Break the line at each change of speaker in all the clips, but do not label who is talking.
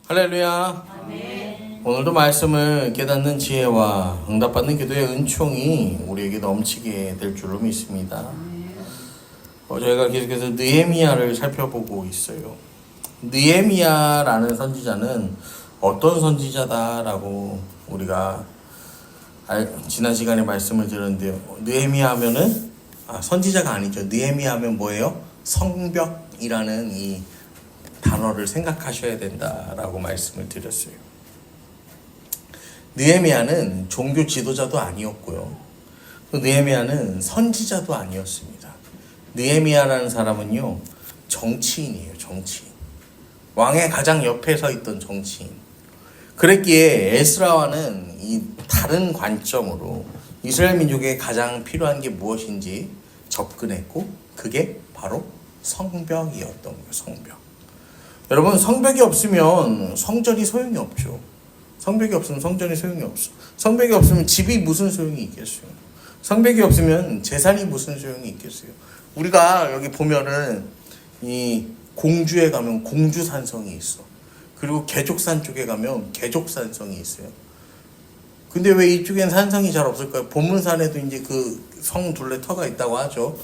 할렐루야.
아멘.
오늘도 말씀을 깨닫는 지혜와 응답받는 기도의 은총이 우리에게 넘치게 될 줄로 믿습니다. 저희가 계속해서 느헤미야를 살펴보고 있어요. 느헤미야라는 선지자는 어떤 선지자다라고 우리가 지난 시간에 말씀을 드렸는데요. 느헤미야 하면은 선지자가 아니죠. 느헤미야 하면 뭐예요? 성벽이라는 이 단어를 생각하셔야 된다라고 말씀을 드렸어요. 느헤미야는 종교 지도자도 아니었고요. 또 느헤미야는 선지자도 아니었습니다. 느헤미야라는 사람은요, 정치인이에요. 정치인. 왕의 가장 옆에 서 있던 정치인. 그랬기에 에스라와는 이 다른 관점으로 이스라엘 민족에 가장 필요한 게 무엇인지 접근했고, 그게 바로 성벽이었던 거예요. 성벽. 여러분, 성벽이 없으면 성전이 소용이 없죠. 성벽이 없으면 성전이 소용이 없어. 성벽이 없으면 집이 무슨 소용이 있겠어요. 성벽이 없으면 재산이 무슨 소용이 있겠어요. 우리가 여기 보면은 이 공주에 가면 공주산성이 있어. 그리고 개족산 쪽에 가면 개족산성이 있어요. 근데 왜 이쪽엔 산성이 잘 없을까요? 본문산에도 이제 그 성 둘레 터가 있다고 하죠.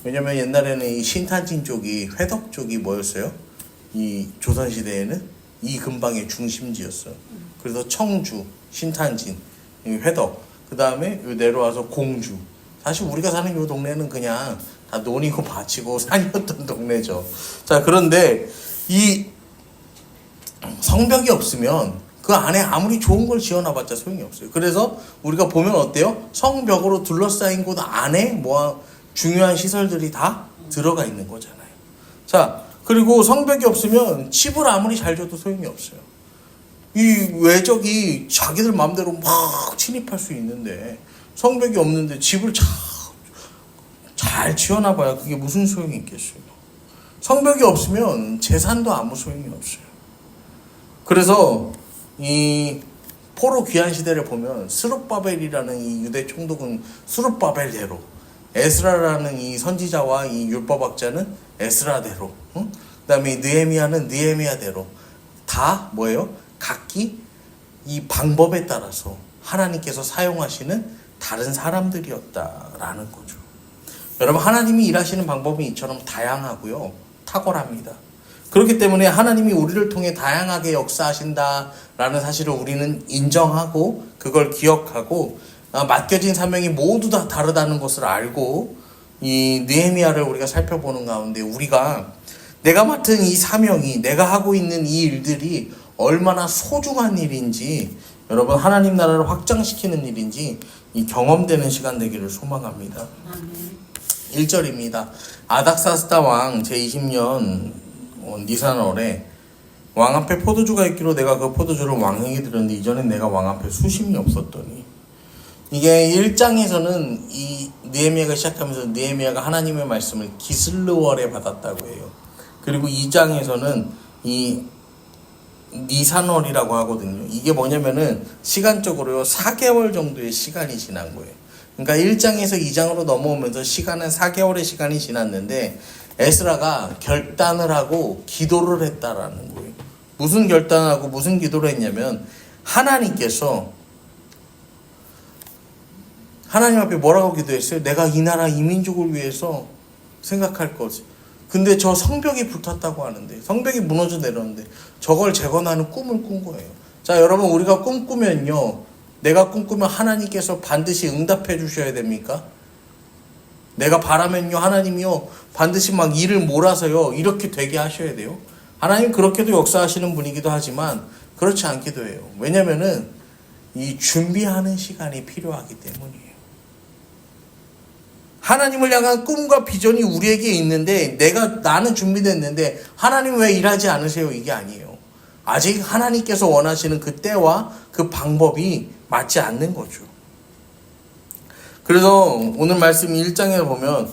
왜냐면 옛날에는 이 신탄진 쪽이, 회덕 쪽이 뭐였어요? 이 조선시대에는 이 근방의 중심지였어요. 그래서 청주, 신탄진, 회덕, 그 다음에 내려와서 공주. 사실 우리가 사는 이 동네는 그냥 다 논이고 밭이고 산이었던 동네죠. 자, 그런데 이 성벽이 없으면 그 안에 아무리 좋은 걸 지어놔봤자 소용이 없어요. 그래서 우리가 보면 어때요? 성벽으로 둘러싸인 곳 안에 뭐 중요한 시설들이 다 들어가 있는 거잖아요. 자, 그리고 성벽이 없으면 집을 아무리 잘 줘도 소용이 없어요. 이 외적이 자기들 마음대로 막 침입할 수 있는데 성벽이 없는데 집을 잘 지어놔봐야 그게 무슨 소용이 있겠어요. 성벽이 없으면 재산도 아무 소용이 없어요. 그래서 이 포로 귀환 시대를 보면 스룹바벨이라는 이 유대 총독은 스룹바벨대로, 에스라라는 이 선지자와 이 율법학자는 에스라대로, 그 다음에 느헤미야는 느헤미야대로 다 뭐예요? 각기 이 방법에 따라서 하나님께서 사용하시는 다른 사람들이었다라는 거죠. 여러분, 하나님이 일하시는 방법이 이처럼 다양하고요, 탁월합니다. 그렇기 때문에 하나님이 우리를 통해 다양하게 역사하신다라는 사실을 우리는 인정하고 그걸 기억하고 맡겨진 사명이 모두 다 다르다는 것을 알고 이 느헤미야를 우리가 살펴보는 가운데 우리가 내가 맡은 이 사명이, 내가 하고 있는 이 일들이 얼마나 소중한 일인지, 여러분 하나님 나라를 확장시키는 일인지 이 경험되는 시간 되기를 소망합니다. 1절입니다. 아닥사스다 왕 제20년 니산월에 왕 앞에 포도주가 있기로 내가 그 포도주를 왕에게 드렸는데 이전엔 내가 왕 앞에 수심이 없었더니. 이게 1장에서는 이 느헤미야가 시작하면서 느헤미야가 하나님의 말씀을 기슬르월에 받았다고 해요. 그리고 2장에서는 이 니산월이라고 하거든요. 이게 뭐냐면은 시간적으로요 4개월 정도의 시간이 지난 거예요. 그러니까 1장에서 2장으로 넘어오면서 시간은 4개월의 시간이 지났는데 에스라가 결단을 하고 기도를 했다라는 거예요. 무슨 결단을 하고 무슨 기도를 했냐면 하나님께서 하나님 앞에 뭐라고 기도했어요? 내가 이 나라 이 민족을 위해서 생각할 거지. 근데 저 성벽이 불탔다고 하는데, 성벽이 무너져 내렸는데 저걸 재건하는 꿈을 꾼 거예요. 자, 여러분, 우리가 꿈꾸면요, 내가 꿈꾸면 하나님께서 반드시 응답해 주셔야 됩니까? 내가 바라면요, 하나님이요 반드시 막 일을 몰아서요 이렇게 되게 하셔야 돼요. 하나님 그렇게도 역사하시는 분이기도 하지만 그렇지 않기도 해요. 왜냐면은 이 준비하는 시간이 필요하기 때문이에요. 하나님을 향한 꿈과 비전이 우리에게 있는데 나는 준비됐는데 하나님 왜 일하지 않으세요? 이게 아니에요. 아직 하나님께서 원하시는 그 때와 그 방법이 맞지 않는 거죠. 그래서 오늘 말씀 1장에 보면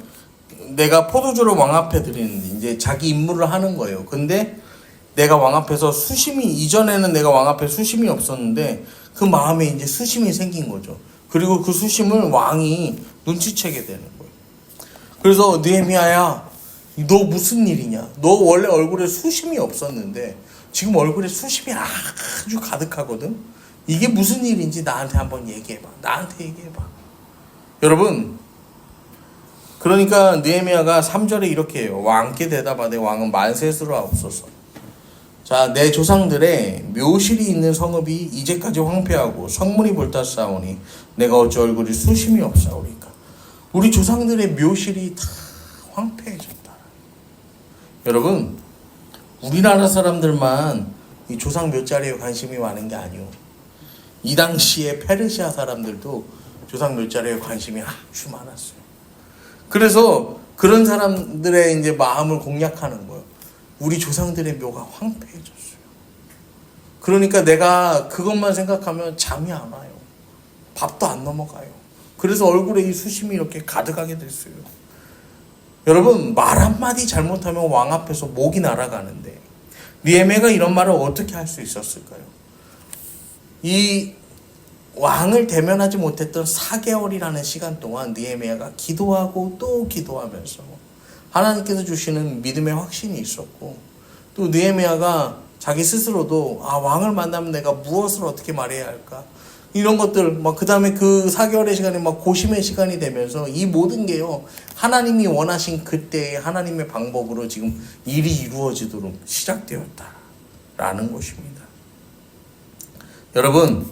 내가 포도주를 왕 앞에 드리는데 이제 자기 임무를 하는 거예요. 근데 내가 왕 앞에서 이전에는 내가 왕 앞에 수심이 없었는데 그 마음에 이제 수심이 생긴 거죠. 그리고 그 수심을 왕이 눈치채게 되는 거예요. 그래서 느헤미야야, 너 무슨 일이냐? 너 원래 얼굴에 수심이 없었는데 지금 얼굴에 수심이 아주 가득하거든. 이게 무슨 일인지 나한테 한번 얘기해봐. 나한테 얘기해봐. 여러분, 그러니까 느헤미야가 3절에 이렇게 해요. 왕께 대답하되 왕은 만세스러하옵소서. 자, 내 조상들의 묘실이 있는 성읍이 이제까지 황폐하고 성문이 불탔사오니 내가 어찌 얼굴이 수심이 없사오리까. 우리 조상들의 묘실이 다 황폐해졌다. 여러분, 우리나라 사람들만 이 조상 묘자리에 관심이 많은 게 아니오. 이 당시에 페르시아 사람들도 조상 묘자리에 관심이 아주 많았어요. 그래서 그런 사람들의 이제 마음을 공략하는 거예요. 우리 조상들의 묘가 황폐해졌어요. 그러니까 내가 그것만 생각하면 잠이 안 와요. 밥도 안 넘어가요. 그래서 얼굴에 이 수심이 이렇게 가득하게 됐어요. 여러분, 말 한마디 잘못하면 왕 앞에서 목이 날아가는데 느헤미야가 이런 말을 어떻게 할 수 있었을까요? 이 왕을 대면하지 못했던 4개월이라는 시간 동안 느헤미야가 기도하고 또 기도하면서 하나님께서 주시는 믿음의 확신이 있었고, 또 느헤미야가 자기 스스로도 왕을 만나면 내가 무엇을 어떻게 말해야 할까, 이런 것들 그 다음에 그 4개월의 시간이 고심의 시간이 되면서 이 모든 게요, 하나님이 원하신 그때의 하나님의 방법으로 지금 일이 이루어지도록 시작되었다라는 것입니다. 여러분,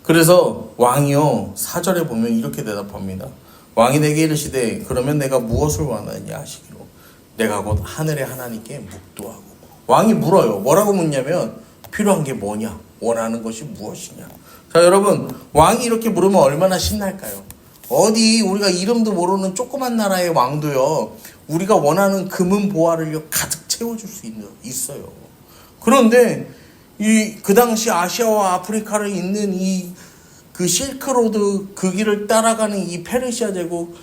그래서 왕이요 4절에 보면 이렇게 대답합니다. 왕이 내게 이르시되 그러면 내가 무엇을 원하느냐 하시기로 내가 곧 하늘의 하나님께 묵도하고. 왕이 물어요. 뭐라고 묻냐면 필요한 게 뭐냐, 원하는 것이 무엇이냐. 자, 여러분, 왕이 이렇게 물으면 얼마나 신날까요? 어디 우리가 이름도 모르는 조그만 나라의 왕도요, 우리가 원하는 금은 보화를 가득 채워줄 수 있어요. 그런데 그 당시 아시아와 아프리카를 잇는 그 실크로드 그 길을 따라가는 이 페르시아 제국,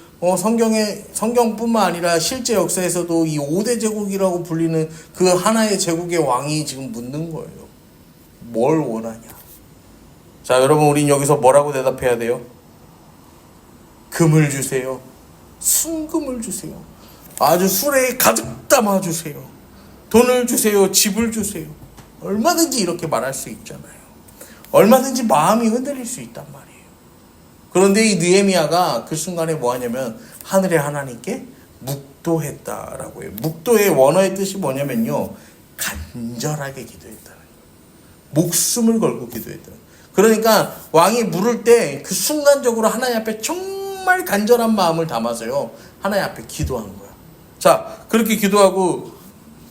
성경뿐만 아니라 실제 역사에서도 이 5대 제국이라고 불리는 그 하나의 제국의 왕이 지금 묻는 거예요. 뭘 원하냐? 자, 여러분, 우린 여기서 뭐라고 대답해야 돼요? 금을 주세요. 순금을 주세요. 아주 수레에 가득 담아주세요. 돈을 주세요. 집을 주세요. 얼마든지 이렇게 말할 수 있잖아요. 얼마든지 마음이 흔들릴 수 있단 말이에요. 그런데 이 느헤미야가 그 순간에 뭐 하냐면 하늘의 하나님께 묵도했다라고 해요. 묵도의 원어의 뜻이 뭐냐면요, 간절하게 기도했다는 거예요. 목숨을 걸고 기도했다. 그러니까 왕이 물을 때 그 순간적으로 하나님 앞에 정말 간절한 마음을 담아서요, 하나님 앞에 기도한 거야. 자, 그렇게 기도하고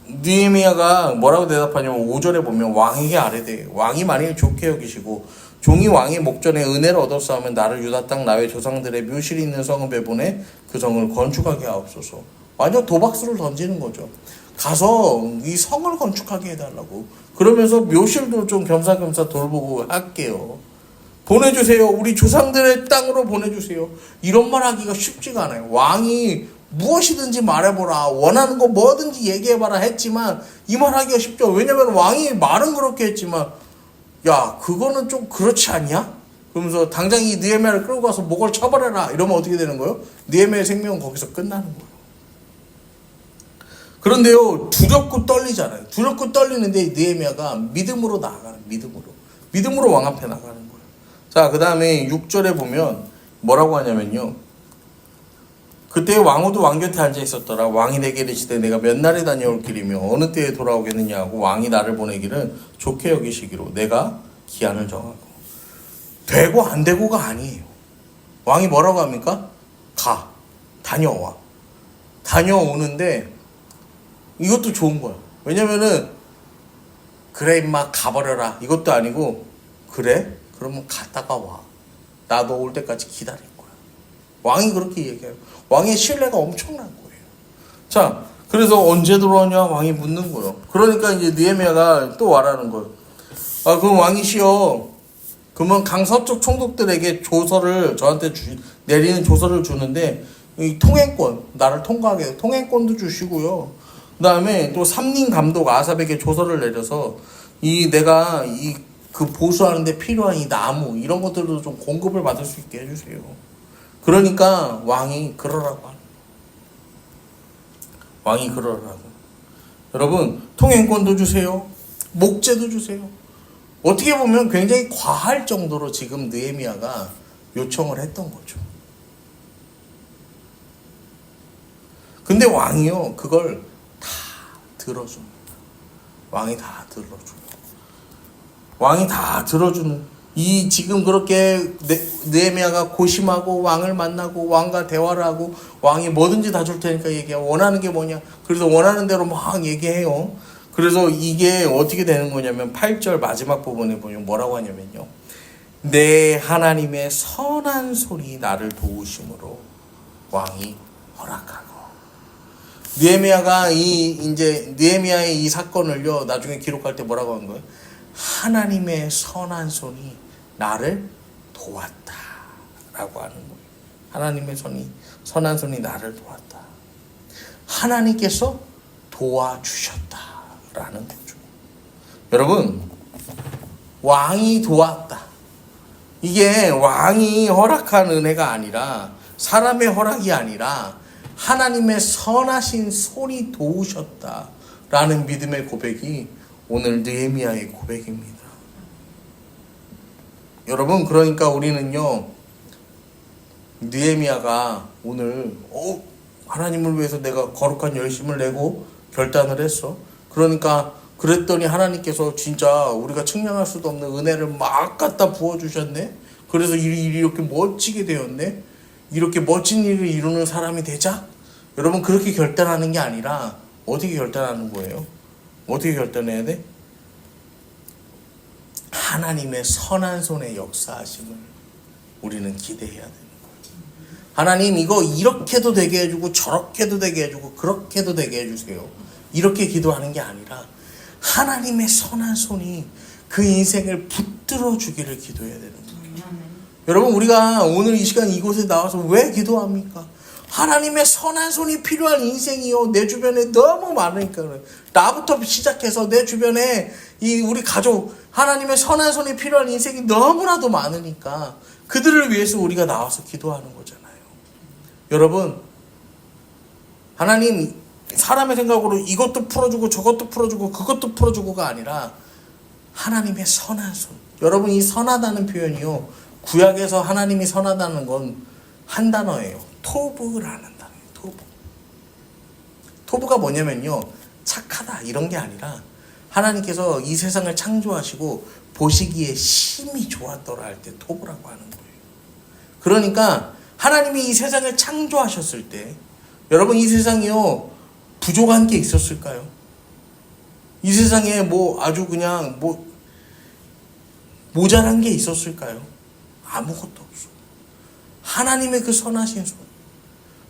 느헤미야가 뭐라고 대답하냐면 5절에 보면 왕에게 아뢰되 왕이 만일 좋게 여기시고 종이 왕의 목전에 은혜를 얻었사오면 나를 유다 땅 나의 조상들의 묘실이 있는 성읍에 보내 그 성을 건축하게 하옵소서. 완전 도박수를 던지는 거죠. 가서 이 성을 건축하게 해달라고. 그러면서 묘실도 좀 겸사겸사 돌보고 할게요. 보내주세요. 우리 조상들의 땅으로 보내주세요. 이런 말 하기가 쉽지가 않아요. 왕이 무엇이든지 말해보라, 원하는 거 뭐든지 얘기해봐라 했지만 이 말 하기가 쉽죠. 왜냐면 왕이 말은 그렇게 했지만 야, 그거는 좀 그렇지 않냐? 그러면서 당장 이 느헤미야를 끌고 가서 목을 쳐버려라 이러면 어떻게 되는 거예요? 느헤미야의 생명은 거기서 끝나는 거예요. 그런데요, 두렵고 떨리잖아요. 두렵고 떨리는데 느헤미야가 믿음으로 나아가는, 믿음으로 왕 앞에 나가는 거예요. 자, 그 다음에 6절에 보면 뭐라고 하냐면요, 그때 왕후도 왕 곁에 앉아 있었더라. 왕이 내게 이르시되 내가 몇 날에 다녀올 길이며 어느 때에 돌아오겠느냐 하고 왕이 나를 보내기를 좋게 여기시기로 내가 기한을 정하고. 되고 안 되고가 아니에요. 왕이 뭐라고 합니까? 가, 다녀와. 다녀오는데 이것도 좋은 거야. 왜냐면은 그래 임마 가버려라 이것도 아니고, 그래? 그러면 갔다가 와. 나 너 올 때까지 기다릴 거야. 왕이 그렇게 얘기해요. 왕의 신뢰가 엄청난 거예요. 자, 그래서 언제 들어오냐 왕이 묻는 거예요. 그러니까 이제 느헤미야가 또 와라는 거예요. 그럼 왕이시여, 그러면 강서쪽 총독들에게 조서를 저한테 내리는 조서를 주는데 이 통행권, 나를 통과하게 통행권도 주시고요. 그 다음에 또 삼림 감독 아삽에게 조서를 내려서 내가 그 보수하는데 필요한 이 나무 이런 것들도 좀 공급을 받을 수 있게 해주세요. 그러니까 왕이 그러라고 하는 거예요. 왕이 그러라고. 여러분, 통행권도 주세요. 목재도 주세요. 어떻게 보면 굉장히 과할 정도로 지금 느헤미야가 요청을 했던 거죠. 근데 왕이요, 그걸 다 들어줍니다. 왕이 다 들어줘요. 왕이 다 들어주는, 이 지금 그렇게 느헤미야가 고심하고 왕을 만나고 왕과 대화를 하고 왕이 뭐든지 다 줄 테니까 얘기해. 원하는 게 뭐냐? 그래서 원하는 대로 막 얘기해요. 그래서 이게 어떻게 되는 거냐면 8절 마지막 부분에 보면 뭐라고 하냐면요. 내 하나님의 선한 손이 나를 도우심으로 왕이 허락하고. 느헤미야가 이제 느헤미야의 이 사건을요, 나중에 기록할 때 뭐라고 하는 거예요? 하나님의 선한 손이 나를 도왔다라고 하는 거예요. 하나님의 선한 손이 나를 도왔다. 하나님께서 도와주셨다라는 거죠. 여러분, 왕이 도왔다. 이게 왕이 허락한 은혜가 아니라, 사람의 허락이 아니라 하나님의 선하신 손이 도우셨다라는 믿음의 고백이 오늘 느헤미야의 고백입니다. 여러분, 그러니까 우리는요, 느헤미야가 오늘 하나님을 위해서 내가 거룩한 열심을 내고 결단을 했어. 그러니까 그랬더니 하나님께서 진짜 우리가 측량할 수도 없는 은혜를 막 갖다 부어주셨네. 그래서 일이 이렇게 멋지게 되었네. 이렇게 멋진 일을 이루는 사람이 되자. 여러분, 그렇게 결단하는 게 아니라 어떻게 결단하는 거예요? 어떻게 결단해야 돼? 하나님의 선한 손의 역사하심을 우리는 기대해야 되는 거예요. 하나님, 이거 이렇게도 되게 해주고 저렇게도 되게 해주고 그렇게도 되게 해주세요. 이렇게 기도하는 게 아니라 하나님의 선한 손이 그 인생을 붙들어 주기를 기도해야 되는 거예요. 여러분, 우리가 오늘 이 시간 이곳에 나와서 왜 기도합니까? 하나님의 선한 손이 필요한 인생이요, 내 주변에 너무 많으니까. 나부터 시작해서 내 주변에 우리 가족, 하나님의 선한 손이 필요한 인생이 너무나도 많으니까 그들을 위해서 우리가 나와서 기도하는 거잖아요. 여러분, 하나님, 사람의 생각으로 이것도 풀어주고 저것도 풀어주고 그것도 풀어주고가 아니라 하나님의 선한 손. 여러분, 이 선하다는 표현이요, 구약에서 하나님이 선하다는 건 한 단어예요. 토브라는 단어예요. 토브. 토브가 뭐냐면요, 착하다 이런 게 아니라 하나님께서 이 세상을 창조하시고 보시기에 심히 좋았더라 할 때 토브라고 하는 거예요. 그러니까 하나님이 이 세상을 창조하셨을 때, 여러분, 이 세상이요, 부족한 게 있었을까요? 이 세상에 아주 그냥 모자란 게 있었을까요? 아무것도 없어. 하나님의 그 선하신 손,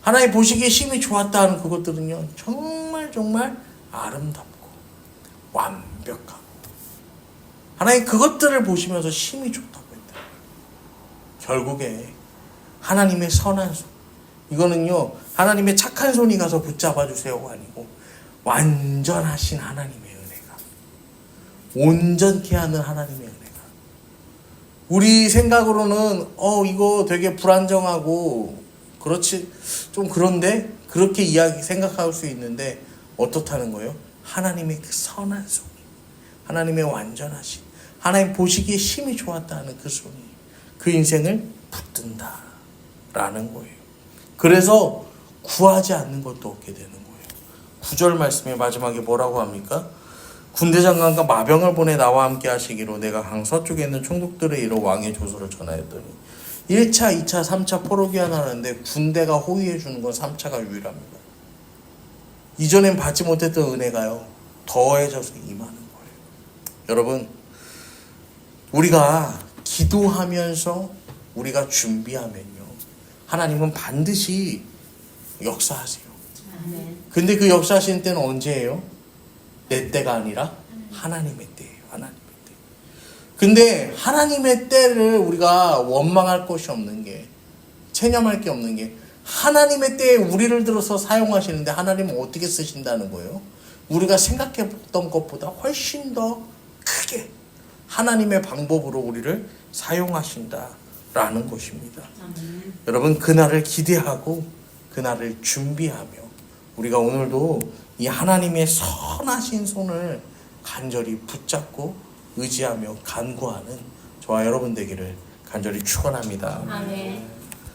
하나님 보시기에 심히 좋았다 하는 그것들은요, 정말 정말 아름답고 완벽하고, 하나님 그것들을 보시면서 심히 좋다고 했다. 결국에 하나님의 선한 손, 이거는요, 하나님의 착한 손이 가서 붙잡아 주세요가 아니고 완전하신 하나님의 은혜가, 온전케 하는 하나님의 은혜가. 우리 생각으로는 이거 되게 불안정하고 그렇지, 좀 그런데, 그렇게 생각할 수 있는데 어떻다는 거예요? 하나님의 그 선한 손이, 하나님의 완전하신, 하나님 보시기에 심히 좋았다는 그 손이 그 인생을 붙든다라는 거예요. 그래서 구하지 않는 것도 얻게 되는 거예요. 9절 말씀의 마지막에 뭐라고 합니까? 군대 장관과 마병을 보내 나와 함께 하시기로 내가 강 서쪽에 있는 총독들에 이르러 왕의 조서를 전하였더니 1차, 2차, 3차 포로기한 하는데 군대가 호위해 주는 건 3차가 유일합니다. 이전엔 받지 못했던 은혜가요, 더해져서 임하는 거예요. 여러분, 우리가 기도하면서 우리가 준비하면요, 하나님은 반드시 역사하세요. 근데 그 역사하시는 때는 언제예요? 내 때가 아니라 하나님의 때예요. 하나님의 때. 근데 하나님의 때를 우리가 원망할 것이 없는 게, 체념할 게 없는 게, 하나님의 때에 우리를 들어서 사용하시는데 하나님은 어떻게 쓰신다는 거예요? 우리가 생각했던 것보다 훨씬 더 크게 하나님의 방법으로 우리를 사용하신다라는 것입니다. 여러분, 그날을 기대하고 그날을 준비하며 우리가 오늘도 이 하나님의 선하신 손을 간절히 붙잡고 의지하며 간구하는 저와 여러분 되기를 간절히 축원합니다.
아멘.